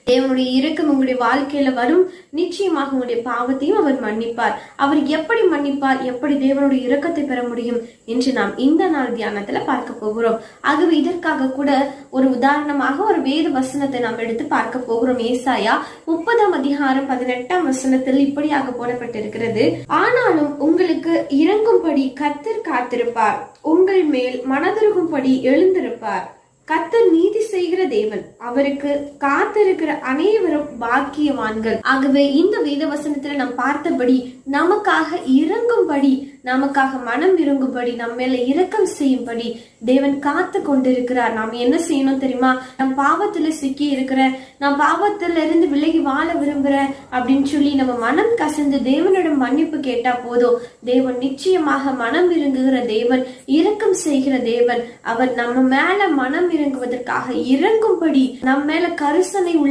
தேவனுடைய இரக்கம் உங்களுடைய வாழ்க்கையில வரும். நிச்சயமாக உங்களுடைய பாவத்தையும் அவர் மன்னிப்பார். அவர் எப்படி மன்னிப்பார், எப்படி தேவனுடைய இரக்கத்தை பெற முடியும் என்று நாம் இந்த நாள் தியானத்துல பார்க்க போகிறோம். ஆகவே இதற்காக கூட ஒரு உதாரணமாக ஒரு வேத வசனத்தை நாம் எடுத்து பார்க்க போகிறோம். ஏசாயா 30:18 இப்படியாக போடப்பட்டிருக்கிறது. ஆனாலும் உங்களுக்கு இறங்கும்படி கர்த்தர் காத்திருப்பார், உங்கள் மேல் மனதுருகும்படி எழுந்திருப்பார். கர்த்தர் நீதி செய்கிற தேவன், அவருக்கு காத்திருக்கிற அனைவரும் பாக்கியவான்கள். ஆகவே இந்த வேத வசனத்துல நாம் பார்த்தபடி நமக்காக இறங்கும்படி, நமக்காக மனம் இறங்கும்படி, நம்ம மேல இரக்கம் செய்யும்படி தேவன் காத்து கொண்டிருக்கிறார். நாம் என்ன செய்யணும் தெரியுமா? நம் பாவத்துல சிக்கி இருக்கிற, நான் பாவத்துல இருந்து விலகி வாழ விரும்புறேன் அப்படின்னு சொல்லி நம்ம மனம் கசந்து தேவனிடம் மன்னிப்பு கேட்டா போதும். தேவன் நிச்சயமாக மனம் இறங்குகிற தேவன், இரக்கம் செய்கிற தேவன். அவர் நம்ம மேல மனம் இறங்குவதற்காக இறங்கும்படி, நம்ம மேல கரிசனை உள்ள